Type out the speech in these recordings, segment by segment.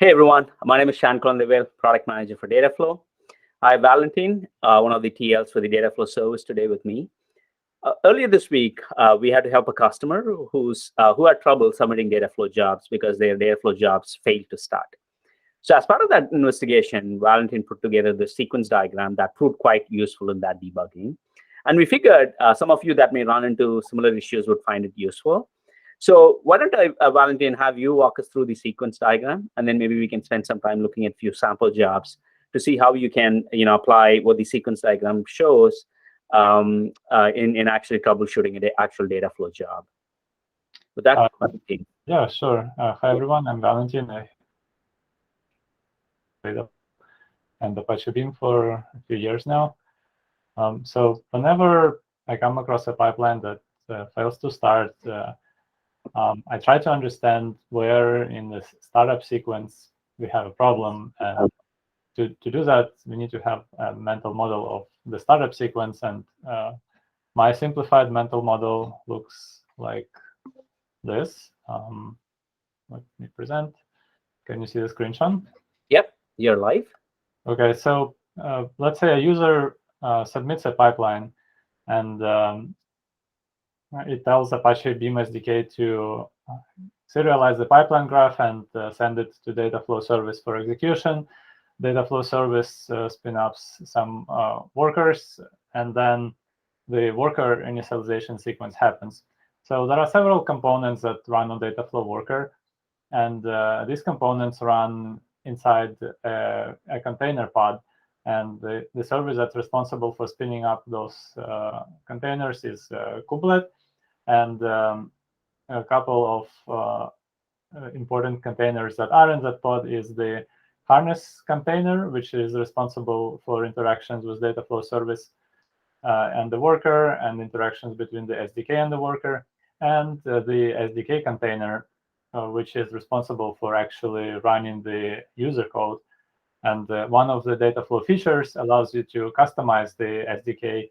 Hey everyone, my name is Shankar Devel, Product Manager for Dataflow. I have Valentin, one of the TLs for the Dataflow service today with me. Earlier this week, we had to help a customer who had trouble submitting Dataflow jobs because their Dataflow jobs failed to start. So as part of that investigation, Valentin put together the sequence diagram that proved quite useful in that debugging. And we figured some of you that may run into similar issues would find it useful. So why don't I, Valentin, have you walk us through the sequence diagram, and then maybe we can spend some time looking at a few sample jobs to see how you can, apply what the sequence diagram shows in actually troubleshooting an actual Dataflow job. With that, Valentin. Yeah, sure. Hi everyone, I'm Valentin. And Apache Beam for a few years now. So whenever I come across a pipeline that fails to start, I try to understand where in the startup sequence we have a problem. And to do that, we need to have a mental model of the startup sequence. And my simplified mental model looks like this. Let me present. Can you see the screenshot? Yep, you're live. Okay, so let's say a user submits a pipeline, and it tells Apache Beam SDK to serialize the pipeline graph and send it to Dataflow service for execution. Dataflow service spin up some workers, and then the worker initialization sequence happens. So there are several components that run on Dataflow worker, and these components run inside a container pod. And the service that's responsible for spinning up those containers is Kubelet. And a couple of important containers that are in that pod is the harness container, which is responsible for interactions with Dataflow service and the worker, and interactions between the SDK and the worker, and the SDK container, which is responsible for actually running the user code. And one of the Dataflow features allows you to customize the SDK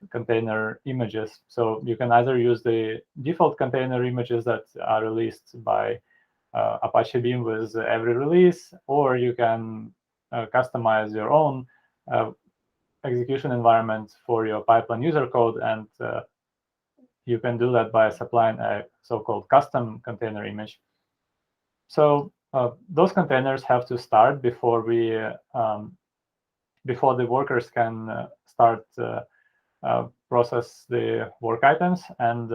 container images. So you can either use the default container images that are released by Apache Beam with every release, or you can customize your own execution environment for your pipeline user code, and you can do that by supplying a so-called custom container image. So those containers have to start before before the workers can start process the work items, and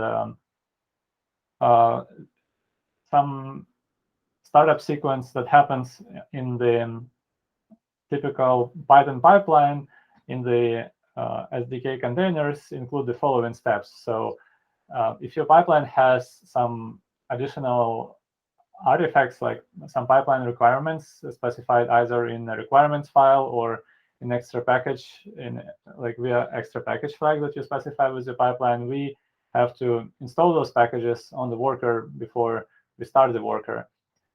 some startup sequence that happens in the typical Python pipeline in the SDK containers include the following steps. So if your pipeline has some additional artifacts, like some pipeline requirements specified either in a requirements file or in extra package, like via extra package flag that you specify with your pipeline, we have to install those packages on the worker before we start the worker.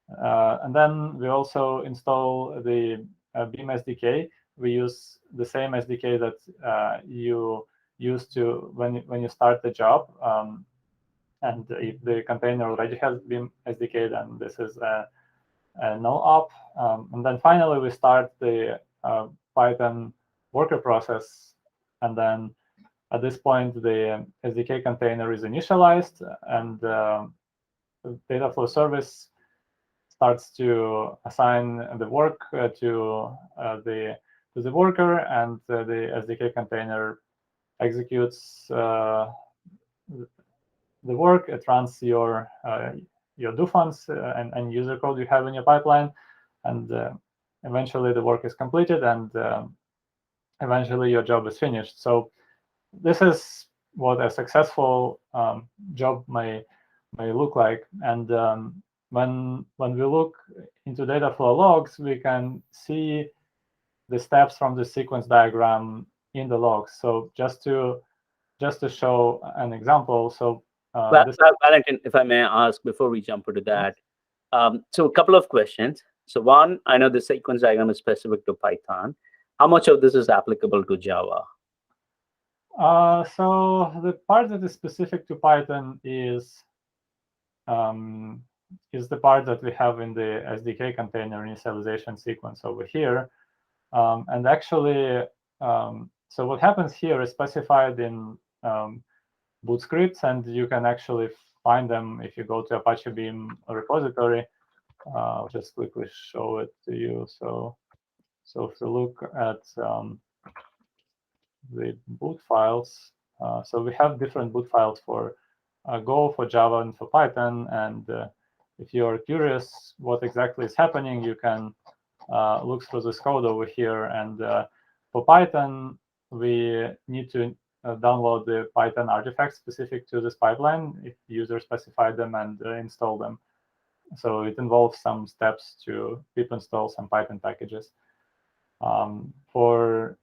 And then we also install the Beam SDK. We use the same SDK that you use to when you start the job. And if the container already has Beam SDK, then this is a no op. And then finally, we start the Python worker process. And then at this point, the SDK container is initialized, and the Dataflow service starts to assign the work to the worker, and the SDK container executes the work. It runs your do functions and user code you have in your pipeline, and eventually the work is completed, and eventually your job is finished. So this is what a successful job may look like. And when we look into Dataflow logs, we can see the steps from the sequence diagram in the logs. So just to show an example, so Valentin, if I may ask before we jump into that, so a couple of questions. So one, I know the sequence diagram is specific to Python. How much of this is applicable to Java? So the part that is specific to Python is is the part that we have in the SDK container initialization sequence over here. And actually, so what happens here is specified in boot scripts, and you can actually find them if you go to Apache Beam repository. I'll just quickly show it to you. So if you look at the boot files, so we have different boot files for Go, for Java, and for Python. And if you're curious what exactly is happening, you can look through this code over here. And for Python, we need to download the Python artifacts specific to this pipeline if the user specified them and install them. So it involves some steps to pip install some Python packages. For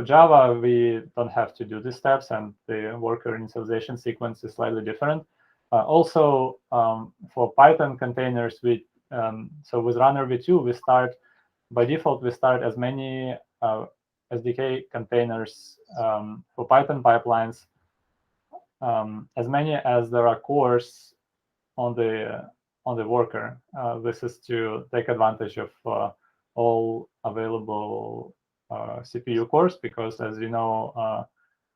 Java, we don't have to do these steps, and the worker initialization sequence is slightly different. Also, for Python containers, so with Runner v2, we start by default. We start as many SDK containers for Python pipelines, as many as there are cores on the worker. This is to take advantage of all available CPU cores, because as you know,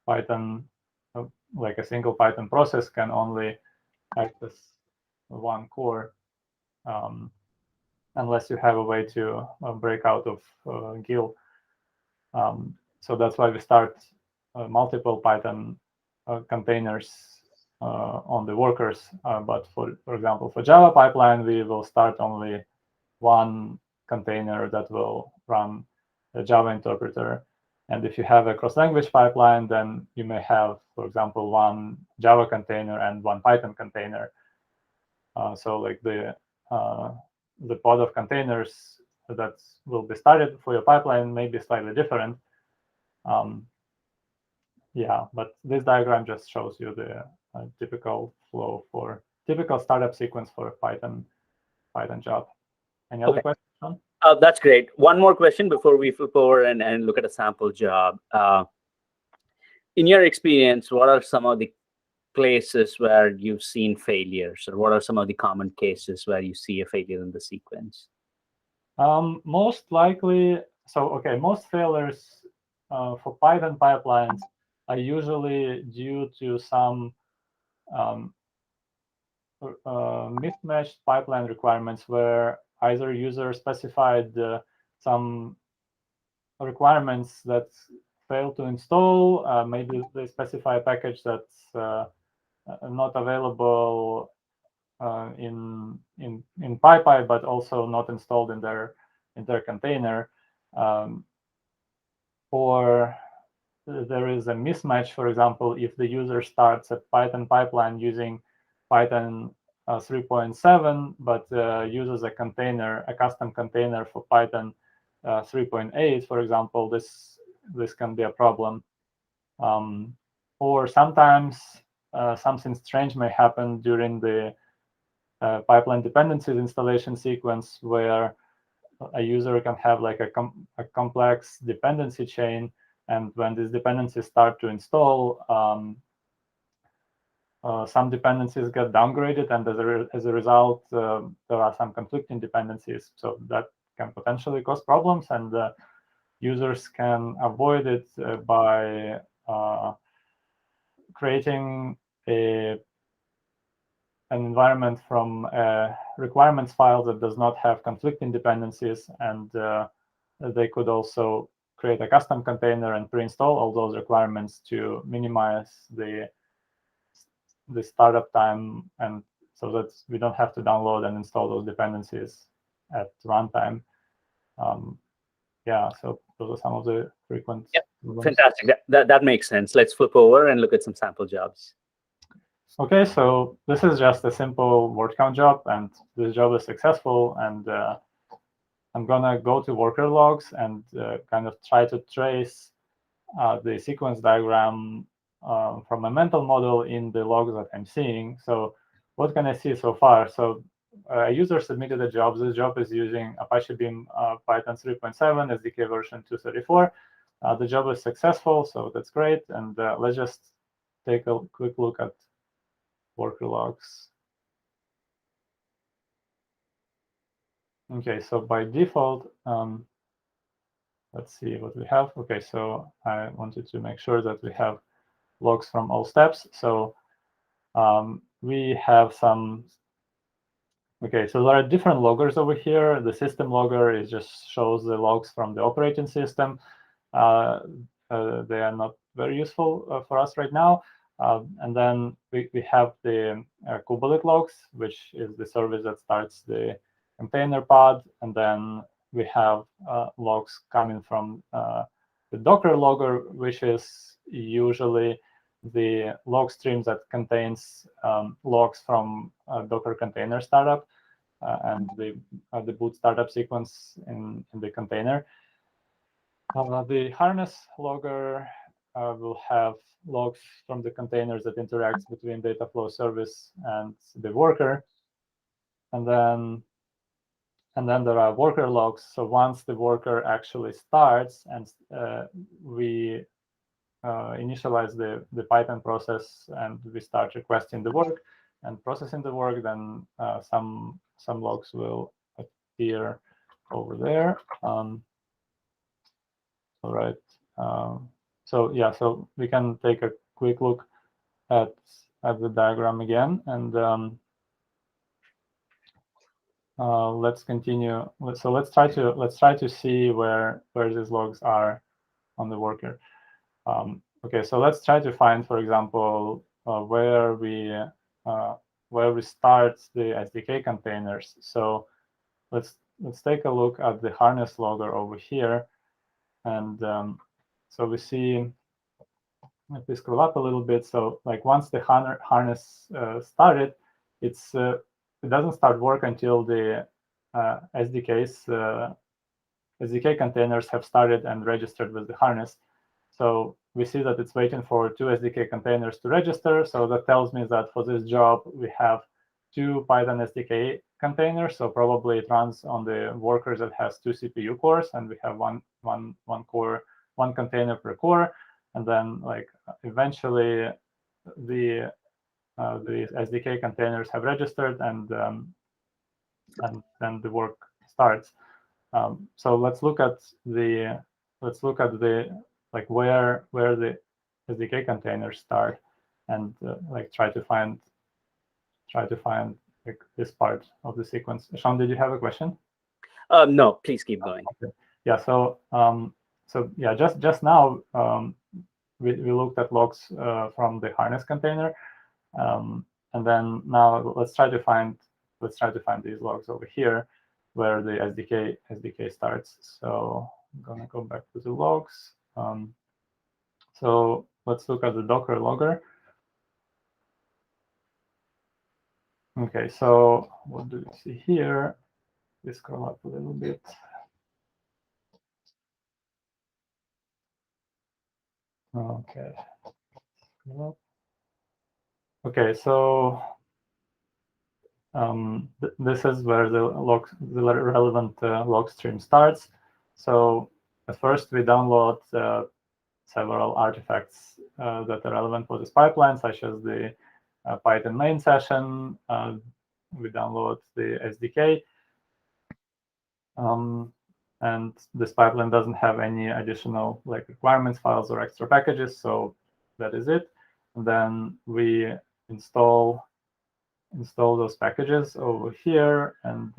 Python, like a single Python process, can only access one core unless you have a way to break out of GIL. So that's why we start multiple Python containers on the workers. But for example, for Java pipeline, we will start only one container that will run the Java interpreter. And if you have a cross-language pipeline, then you may have, for example, one Java container and one Python container. So like the pod of containers that will be started for your pipeline may be slightly different. Yeah, but this diagram just shows you the typical flow for typical startup sequence for a Python job. Any other questions, Sean? That's great. One more question before we flip over and look at a sample job. In your experience, what are some of the places where you've seen failures, or what are some of the common cases where you see a failure in the sequence? Most likely, most failures for Python pipelines are usually due to some mismatched pipeline requirements, where either user specified some requirements that fail to install. Maybe they specify a package that's not available in PyPy, but also not installed in their container, or there is a mismatch. For example, if the user starts a Python pipeline using Python 3.7, but uses a custom container for Python 3.8, for example, this can be a problem. Or sometimes something strange may happen during the pipeline dependencies installation sequence, where a user can have like a complex dependency chain, and when these dependencies start to install, some dependencies get downgraded, and as a result, there are some conflicting dependencies. So that can potentially cause problems, and users can avoid it by creating an environment from a requirements file that does not have conflicting dependencies, and they could also create a custom container and pre-install all those requirements to minimize the startup time, and so that we don't have to download and install those dependencies at runtime. Yeah, so those are some of the frequent. Yep. Fantastic. That makes sense. Let's flip over and look at some sample jobs. Okay, so this is just a simple word count job, and this job is successful. And I'm gonna go to worker logs and kind of try to trace the sequence diagram from a mental model in the logs that I'm seeing. So what can I see so far? So a user submitted a job. This job is using Apache Beam Python 3.7 SDK version 234. The job is successful, so that's great. And let's just take a quick look at worker logs. Okay, so by default, let's see what we have. Okay, so I wanted to make sure that we have logs from all steps. So we have some. Okay, so there are different loggers over here. The system logger is just shows the logs from the operating system. They are not very useful for us right now. And then we have the kubelet logs, which is the service that starts the container pod. And then we have logs coming from the Docker logger, which is usually the log stream that contains logs from Docker container startup and the boot startup sequence in the container. The harness logger will have logs from the containers that interacts between Dataflow service and the worker, and then there are worker logs. So once the worker actually starts and we initialize the Python process and we start requesting the work and processing the work, then some logs will appear over there. All right. So yeah, so we can take a quick look at the diagram again, and let's continue. So let's try to see where these logs are on the worker. Okay, so let's try to find, for example, where we start the SDK containers. So let's take a look at the harness logger over here, and so we see. If we scroll up a little bit, so like once the harness started, it doesn't start work until the SDK containers have started and registered with the harness. So we see that it's waiting for 2 SDK containers to register. So that tells me that for this job, we have 2 Python SDK containers. So probably it runs on the workers that has 2 CPU cores, and we have one container per core. And then, like, eventually, the SDK containers have registered, and then the work starts. So let's look at the like where the SDK containers start, and like try to find like this part of the sequence. Sean, did you have a question? No, please keep going. Okay. Yeah. So yeah, just now we looked at logs from the harness container, and then now let's try to find these logs over here where the SDK starts. So I'm gonna go back to the logs. So let's look at the Docker logger. Okay, so what do you see here? We scroll up a little bit. Okay. Okay, so this is where the relevant log stream starts. So at first we download several artifacts that are relevant for this pipeline, such as the Python main session. We download the SDK. And this pipeline doesn't have any additional like requirements files or extra packages, so that is it. And then we install those packages over here, and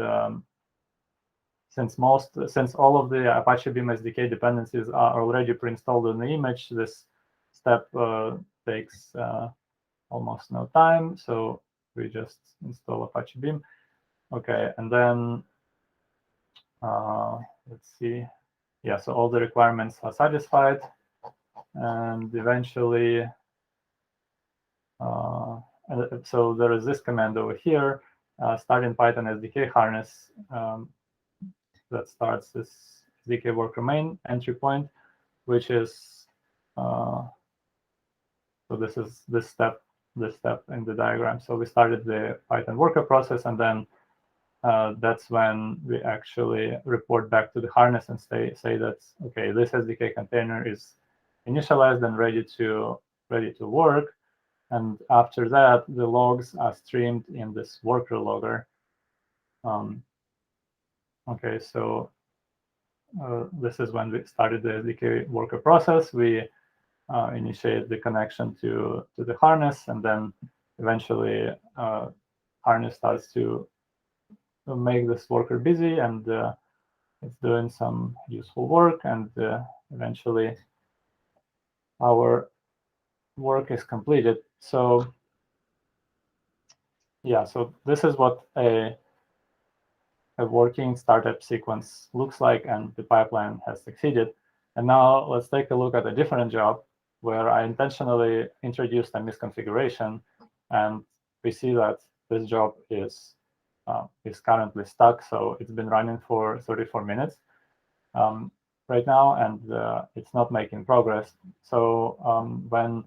since all of the Apache Beam SDK dependencies are already pre-installed in the image, this step takes almost no time. So we just install Apache Beam. Okay, and then let's see. Yeah, so all the requirements are satisfied, and eventually, so there is this command over here, starting Python SDK harness, that starts this SDK worker main entry point, which is so this is this step in the diagram. So we started the Python worker process, and then that's when we actually report back to the harness and say that, okay, this SDK container is initialized and ready to work. And after that, the logs are streamed in this worker logger. Okay, so this is when we started the SDK worker process. We initiate the connection to the harness, and then eventually harness starts to make this worker busy, and it's doing some useful work, and eventually our work is completed. So yeah, so this is what a working startup sequence looks like, and the pipeline has succeeded. And now let's take a look at a different job where I intentionally introduced a misconfiguration, and we see that this job is currently stuck. So it's been running for 34 minutes right now, and it's not making progress. So when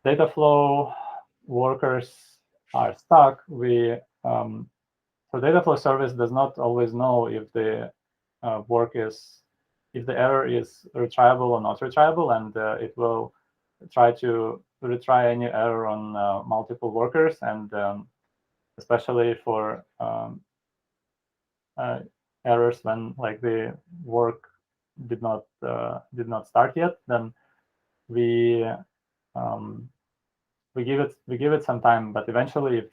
Dataflow workers are stuck, so Dataflow service does not always know if the if the error is retriable or not retriable, and it will try to retry any error on multiple workers, and especially for errors when like the work did not start yet, then we give it some time. But eventually,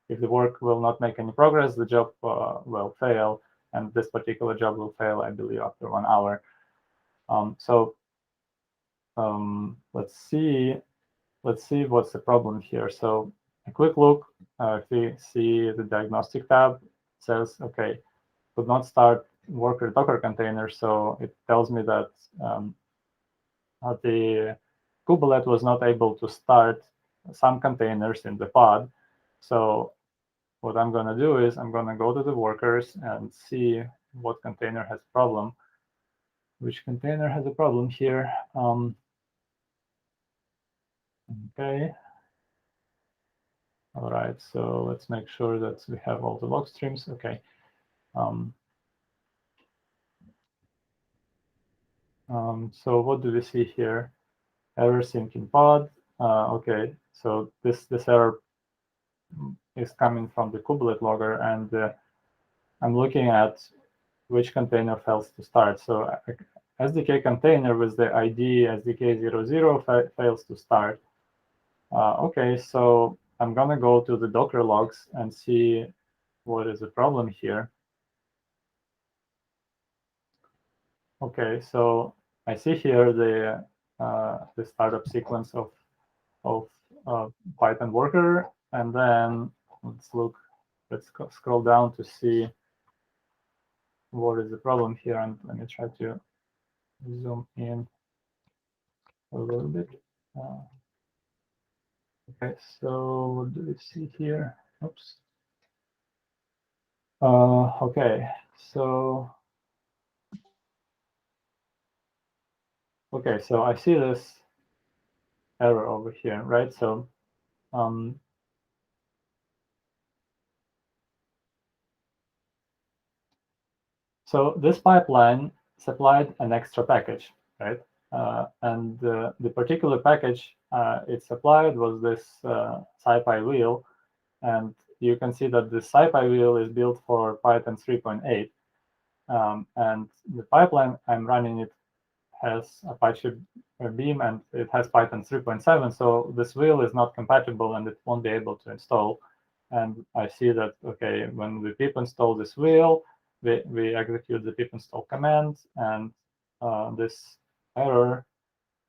if the work will not make any progress, the job will fail, and this particular job will fail, I believe, after 1 hour. Let's see what's the problem here. So a quick look, if we see the diagnostic tab, it says, okay, could not start worker Docker container. So it tells me that the kubelet was not able to start some containers in the pod. So what I'm going to do is I'm going to go to the workers and see what container has a problem. Which container has a problem here? Okay. All right, so let's make sure that we have all the log streams. Okay. So what do we see here? Error sync in pod. Okay, so this error is coming from the kubelet logger, and I'm looking at which container fails to start. So SDK container with the ID SDK00 fails to start. Okay, so I'm gonna go to the Docker logs and see what is the problem here. Okay, so I see here the startup sequence of Python worker, and then let's scroll down to see what is the problem here, and let me try to zoom in a little bit. Okay, so what do we see here? Oops. Okay, so I see this error over here, right? So so this pipeline supplied an extra package, right? And the particular package it supplied was this SciPy wheel, and you can see that the SciPy wheel is built for Python 3.8, and the pipeline I'm running it has Apache Beam, and it has Python 3.7, so this wheel is not compatible and it won't be able to install. And I see that, okay, when we pip install this wheel, we execute the pip install command, and this error,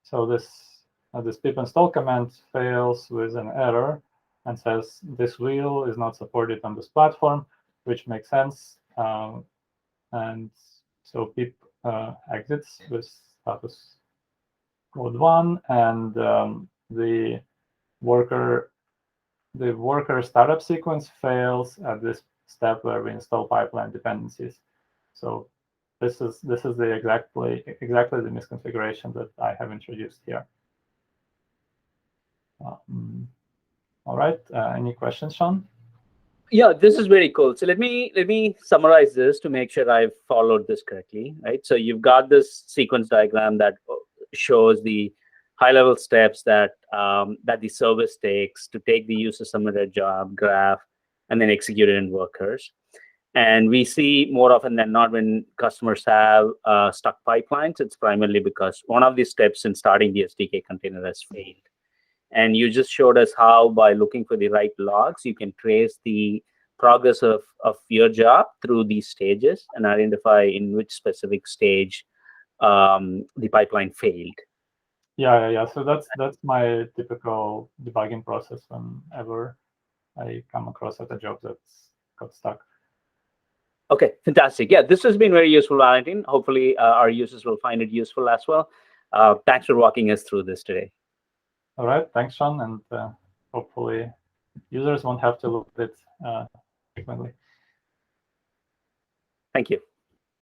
so this pip install command fails with an error and says this wheel is not supported on this platform, which makes sense. And so pip exits with status code 1, and the worker startup sequence fails at this step where we install pipeline dependencies. So this is the exactly the misconfiguration that I have introduced here. All right. Any questions, Sean? Yeah, this is very cool. So let me summarize this to make sure I've followed this correctly, right? So you've got this sequence diagram that shows the high-level steps that that the service takes to take the user submitted job graph and then execute it in workers. And we see more often than not when customers have stuck pipelines, it's primarily because one of these steps in starting the SDK container has failed. And you just showed us how, by looking for the right logs, you can trace the progress of your job through these stages and identify in which specific stage the pipeline failed. Yeah. So that's my typical debugging process whenever I come across a job that's got stuck. Okay, fantastic. Yeah, this has been very useful, Valentin. Hopefully, our users will find it useful as well. Thanks for walking us through this today. All right, thanks, Sean, and hopefully users won't have to look at it frequently. Thank you.